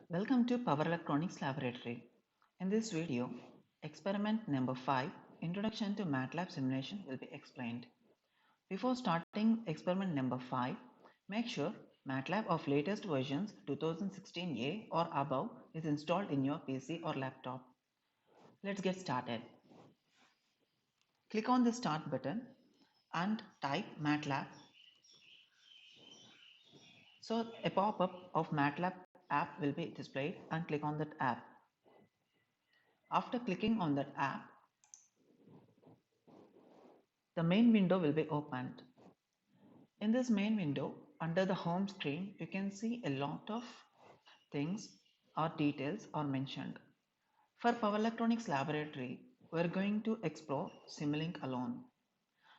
Welcome to Power Electronics Laboratory. In this video, experiment number 5, Introduction to MATLAB Simulation will be explained. Before starting experiment number 5, make sure MATLAB of latest versions 2016A or above is installed in your PC or laptop. Let's get started. Click on the Start button and type MATLAB. So a pop-up of MATLAB app will be displayed and click on that app. After clicking on that app, the main window will be opened. In this main window, under the home screen, you can see a lot of things or details are mentioned. For Power Electronics Laboratory, we are going to explore Simulink alone.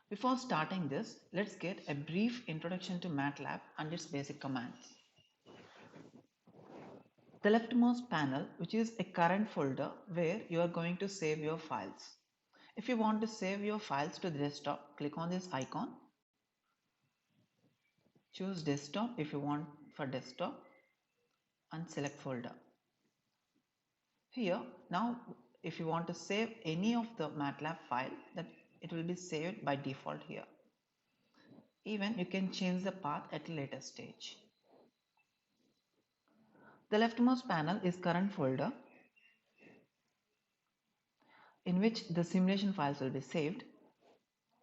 Before starting this, let's get a brief introduction to MATLAB and its basic commands. The leftmost panel, which is a current folder where you are going to save your files. If you want to save your files to the desktop, click on this icon. Choose desktop if you want for desktop and select folder. Here, now if you want to save any of the MATLAB file, that it will be saved by default here. Even you can change the path at a later stage. The leftmost panel is current folder in which the simulation files will be saved,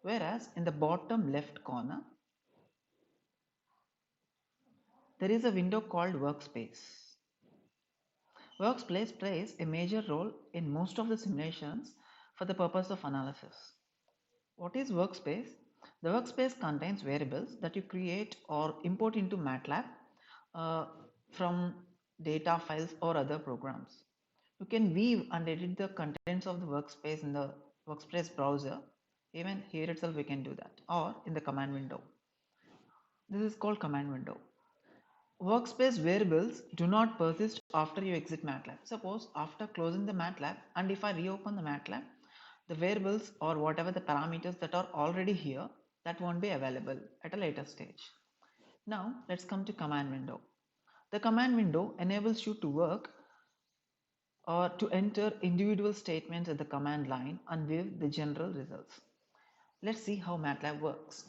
whereas in the bottom left corner there is a window called Workspace. Workspace plays a major role in most of the simulations for the purpose of analysis. What is Workspace? The Workspace contains variables that you create or import into MATLAB uh, from data files or other programs. You can weave and edit the contents of the workspace in the Workspace browser. Even here itself we can do that, or in the command window. This is called command window. Workspace variables do not persist after you exit MATLAB. Suppose after closing the MATLAB, and if I reopen the MATLAB, the variables or whatever the parameters that are already here, that won't be available at a later stage. Now let's come to command window. The command window enables you to work or to enter individual statements at the command line and view the general results. Let's see how MATLAB works.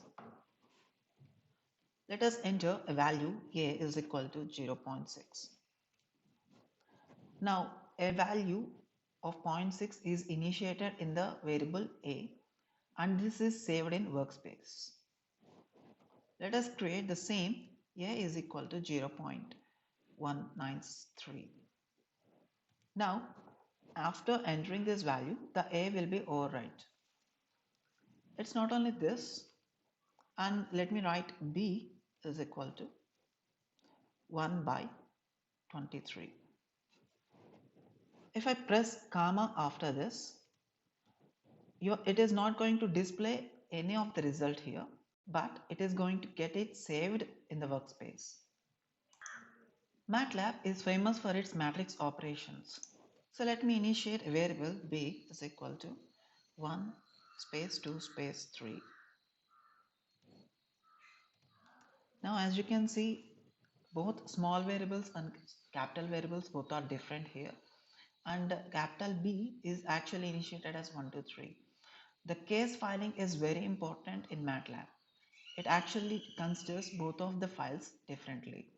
Let us enter a value a is equal to 0.6. Now a value of 0.6 is initiated in the variable a and this is saved in Workspace. Let us create the same a is equal to 0.193. Now after entering this value, the a will be overwrite. It's not only this, and let me write b is equal to 1 by 23. If I press comma after this, it is not going to display any of the result here, but it is going to get it saved in the Workspace. MATLAB is famous for its matrix operations. So let me initiate a variable b is equal to 1 space 2 space 3. Now as you can see, both small variables and capital variables both are different here, and capital B is actually initiated as 1 2 3. The case filing is very important in MATLAB. It actually considers both of the files differently.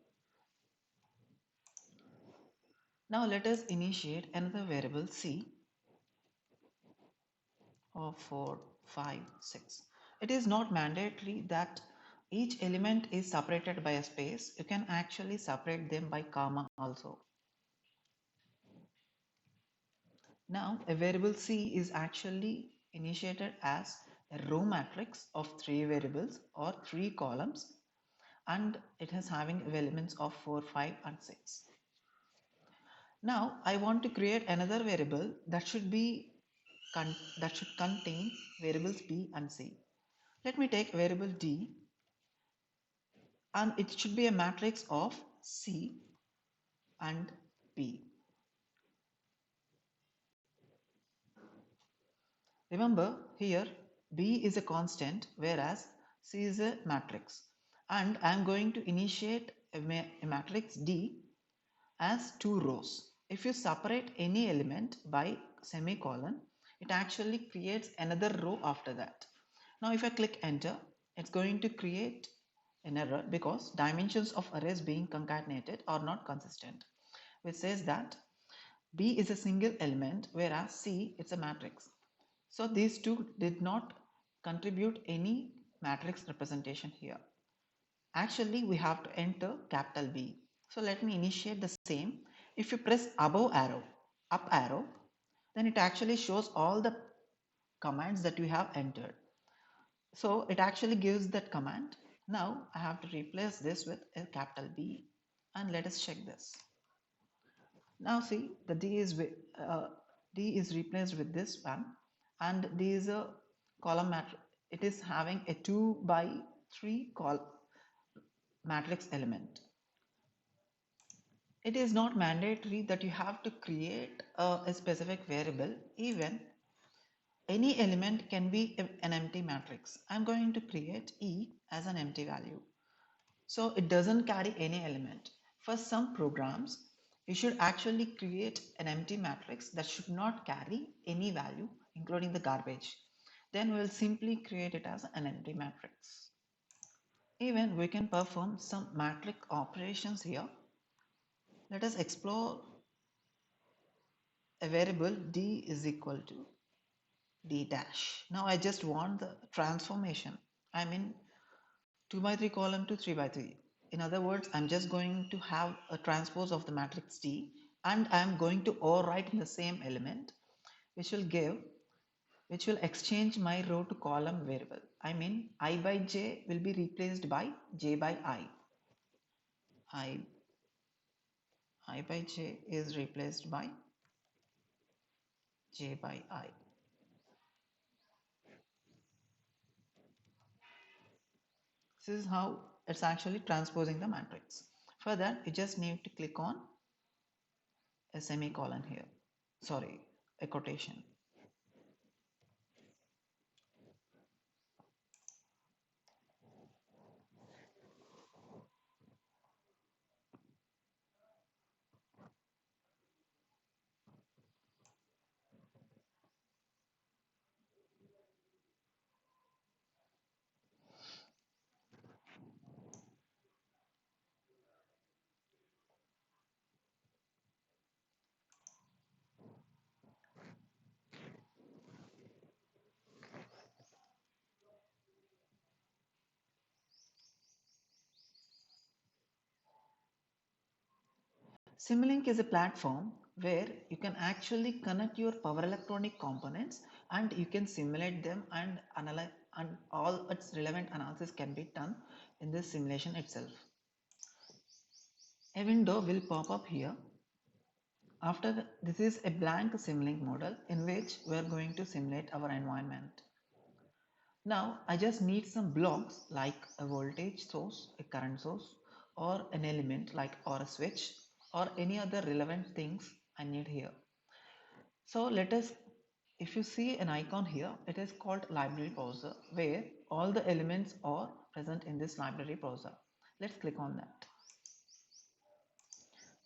Now let us initiate another variable C of 4 5 6. It is not mandatory that each element is separated by a space. You can actually separate them by comma also. Now a variable C is actually initiated as a row matrix of 3 variables or 3 columns, and it is having elements of 4 5 and 6. Now I want to create another variable that should contain variables B and C. Let me take variable D, and it should be a matrix of C and B. Remember here B is a constant whereas C is a matrix, and I am going to initiate a matrix D, as two rows. If you separate any element by semicolon, it actually creates another row after that. Now if I click enter, it's going to create an error because dimensions of arrays being concatenated are not consistent, which says that B is a single element whereas C is a matrix. So these two did not contribute any matrix representation here. Actually, we have to enter capital B. So let me initiate the same. If you press above arrow, up arrow, then it actually shows all the commands that you have entered. So it actually gives that command. Now I have to replace this with a capital B, and let us check this. Now see the D is replaced with this one, and D is a column matrix. It is having a 2 by 3 matrix element. It is not mandatory that you have to create a specific variable. Even any element can be an empty matrix. I'm going to create E as an empty value. So it doesn't carry any element. For some programs, you should actually create an empty matrix that should not carry any value, including the garbage. Then we'll simply create it as an empty matrix. Even we can perform some matrix operations here. Let us explore a variable D is equal to D dash. Now I just want the transformation. I mean 2 by 3 column to 3 by 3. In other words, I'm just going to have a transpose of the matrix D, and I'm going to overwrite in the same element, which will exchange my row to column variable. I mean I by j will be replaced by j by I. I by j is replaced by j by I. This is how it's actually transposing the matrix. For that, you just need to click on a semicolon here. Sorry, a quotation. Simulink is a platform where you can actually connect your power electronic components and you can simulate them and analyze, and all its relevant analysis can be done in this simulation itself. A window will pop up here. This is a blank Simulink model in which we are going to simulate our environment. Now I just need some blocks like a voltage source, a current source, or an element like or a switch or any other relevant things I need here. So if you see an icon here, it is called library browser where all the elements are present in this library browser. Let's click on that.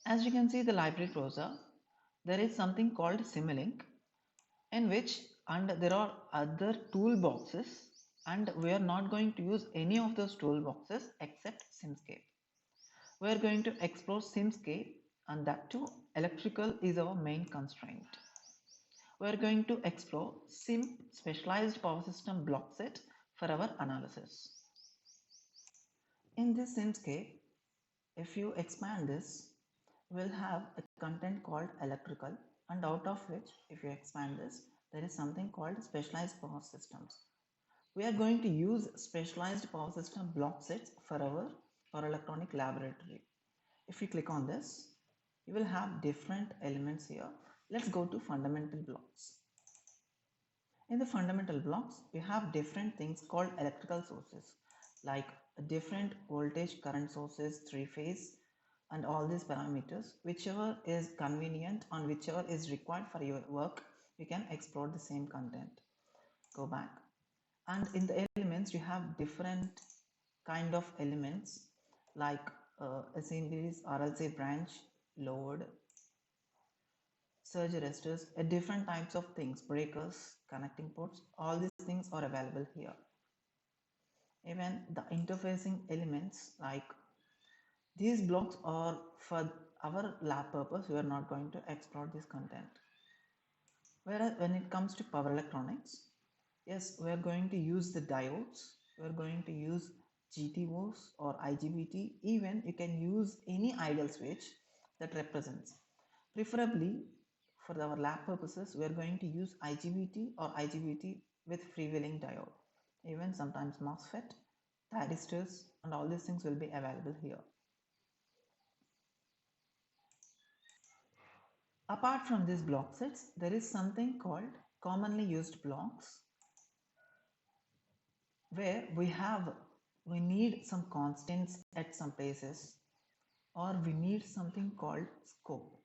As you can see the library browser, there is something called Simulink in which, and there are other toolboxes, and we are not going to use any of those toolboxes except Simscape. We are going to explore Simscape, and that too electrical is our main constraint. We are going to explore SIMP specialized power system block set for our analysis. In this Simscape, if you expand this, we'll have a content called electrical, and out of which, if you expand this, there is something called specialized power systems. We are going to use specialized power system block sets for our power electronic laboratory. If you click on this, you will have different elements here. Let's go to fundamental blocks. In the fundamental blocks, we have different things called electrical sources, like different voltage current sources, three phase, and all these parameters. Whichever is convenient and whichever is required for your work, you can explore the same content. Go back. And in the elements, you have different kind of elements like a series RLC branch, load, surge arresters, different types of things, breakers, connecting ports, all these things are available here. Even the interfacing elements, like these blocks are for our lab purpose, we are not going to explore this content. Whereas when it comes to power electronics, yes, we are going to use the diodes, we are going to use GTOs or IGBT, even you can use any ideal switch that represents. Preferably for our lab purposes, we are going to use IGBT or IGBT with freewheeling diode. Even sometimes MOSFET, thyristors, and all these things will be available here. Apart from these block sets, there is something called commonly used blocks, where we need some constants at some places, or we need something called scope.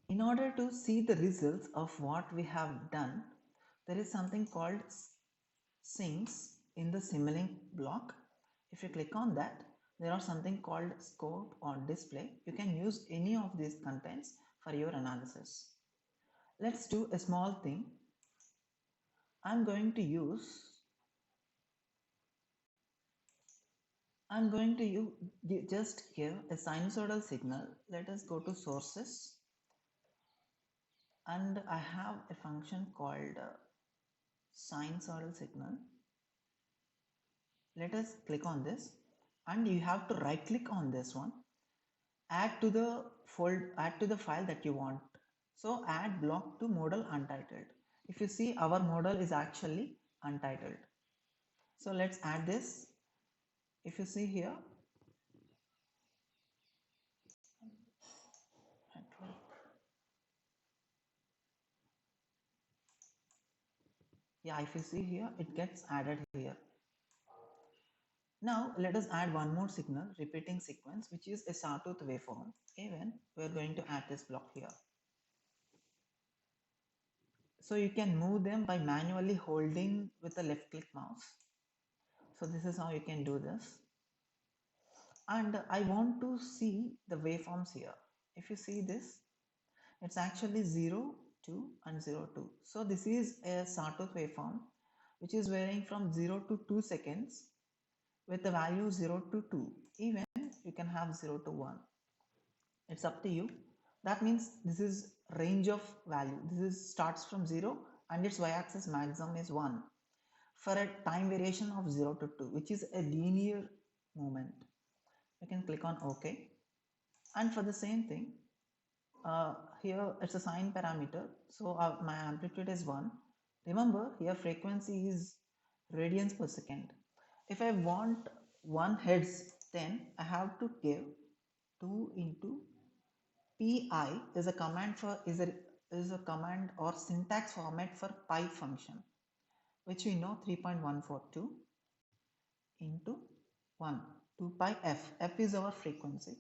In order to see the results of what we have done, there is something called sinks in the Simulink block. If you click on that, there are something called scope or display. You can use any of these contents for your analysis. Let's do a small thing. I'm going to just give a sinusoidal signal. Let us go to sources, and I have a function called sinusoidal signal. Let us click on this, and you have to right click on this one, add to the file that you want. So add block to model untitled. If you see, our model is actually untitled. So let's add this. If you see here, yeah, if you see here, it gets added here. Now let us add one more signal, repeating sequence, which is a sawtooth waveform. Even we are going to add this block here. So you can move them by manually holding with a left click mouse. So this is how you can do this. And I want to see the waveforms here. If you see this, it's actually 0, 2 and 0, 2. So this is a sawtooth waveform which is varying from 0 to 2 seconds with the value 0 to 2. Even you can have 0 to 1. It's up to you. That means this is range of value. This is starts from 0 and its y-axis maximum is 1 for a time variation of 0 to 2, which is a linear movement. You can click on OK. And for the same thing, here it's a sine parameter, so my amplitude is 1. Remember, here frequency is radians per second. If I want 1 hertz, then I have to give 2 into pi is a command command or syntax format for pi function, which we know 3.142 into 1, 2 pi f. F is our frequency,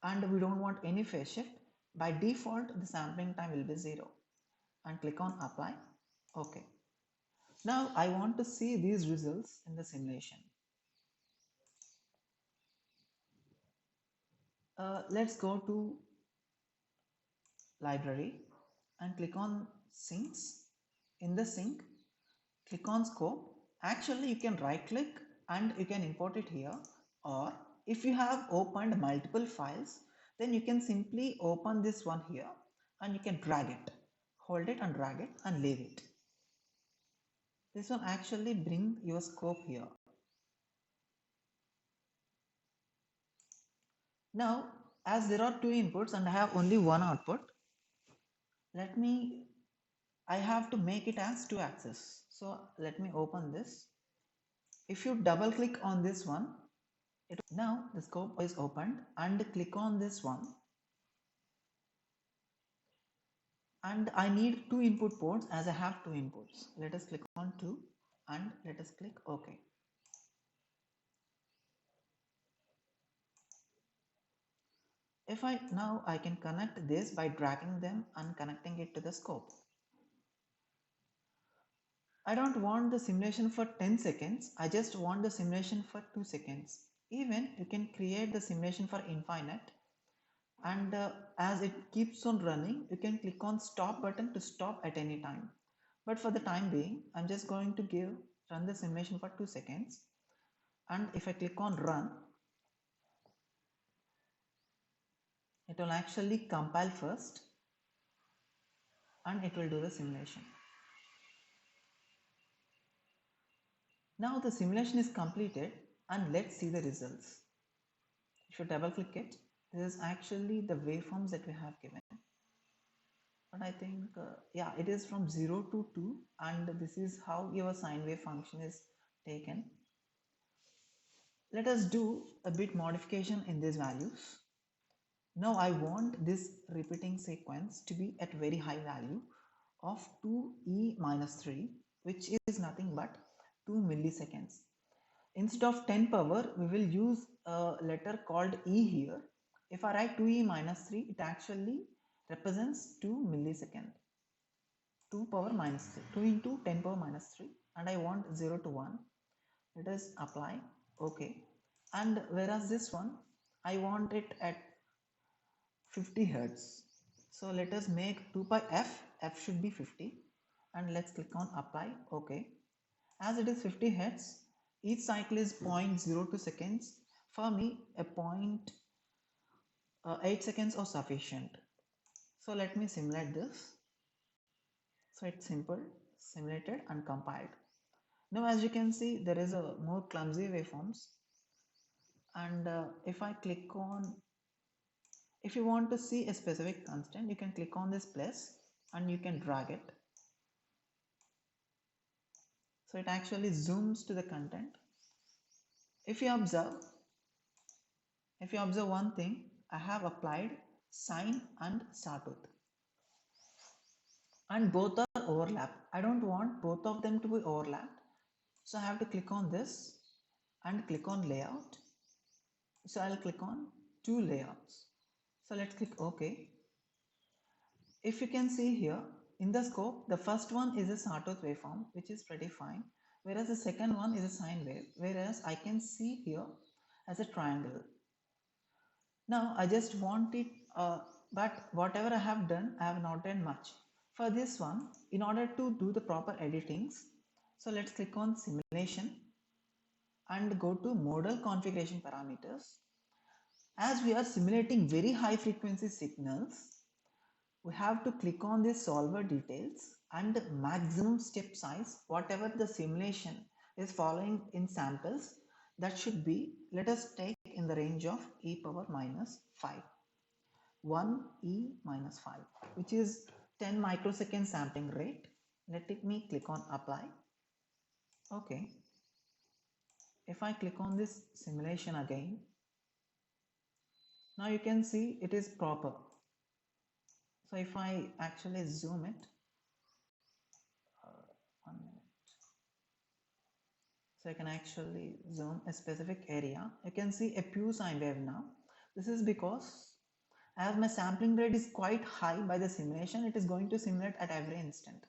and we don't want any phase shift. By default, the sampling time will be 0, and click on apply. OK. Now I want to see these results in the simulation. Let's go to library and click on sinks. In the sink, click on scope. Actually, you can right click and you can import it here, or if you have opened multiple files, then you can simply open this one here and you can drag it, hold it and drag it and leave it. This will actually bring your scope here. Now, as there are two inputs and I have only one output, I have to make it as 2 axis. So let me open this. If you double click on this one, now the scope is opened, and click on this one. And I need 2 input ports as I have 2 inputs. Let us click on 2 and let us click OK. Now I can connect this by dragging them and connecting it to the scope. I don't want the simulation for 10 seconds. I just want the simulation for 2 seconds. Even you can create the simulation for infinite. and as it keeps on running, you can click on stop button to stop at any time. But for the time being, I'm just going to run the simulation for 2 seconds, and if I click on run, it will actually compile first and it will do the simulation. Now the simulation is completed and let's see the results. If you double click it, this is actually the waveforms that we have given. But I think, yeah, it is from 0 to 2 and this is how your sine wave function is taken. Let us do a bit modification in these values. Now I want this repeating sequence to be at very high value of 2e minus 3, which is nothing but 2 milliseconds. Instead of 10 power, we will use a letter called e here. If I write 2e minus 3, it actually represents 2 millisecond. 2 power minus 3, 2 into 10 power minus 3, and I want 0 to 1. Let us apply, okay. And whereas this one, I want it at 50 hertz. So let us make 2 pi f should be 50, and let's click on apply, okay. As it is 50 hertz, each cycle is 0.02 seconds. For me, a 0.8 seconds are sufficient. So let me simulate this. So it's simple, simulated and compiled. Now as you can see, there is a more clumsy waveforms, and if I click on, if you want to see a specific constant, you can click on this plus and you can drag it. So it actually zooms to the content. If you observe one thing, I have applied sine and sawtooth, and both are overlapped. I don't want both of them to be overlapped, so I have to click on this and click on layout. So I'll click on two layouts. So let's click OK. If you can see here in the scope, the first one is a sawtooth waveform, which is pretty fine, whereas the second one is a sine wave, whereas I can see here as a triangle. Now I just want it, but whatever I have done, I have not done much. For this one, in order to do the proper editings, so let's click on simulation and go to model configuration parameters. As we are simulating very high frequency signals, we have to click on this solver details and maximum step size, whatever the simulation is following in samples, that should be, let us take in the range of e power minus 5, 1e minus 5, which is 10 microsecond sampling rate. Let me click on apply. Okay. If I click on this simulation again, now you can see it is proper. So if I actually zoom it, 1 minute. So I can actually zoom a specific area. You can see a pure sine wave now. This is because as my sampling rate is quite high by the simulation, it is going to simulate at every instant.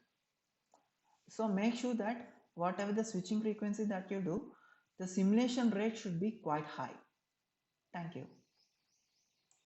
So make sure that whatever the switching frequency that you do, the simulation rate should be quite high. Thank you.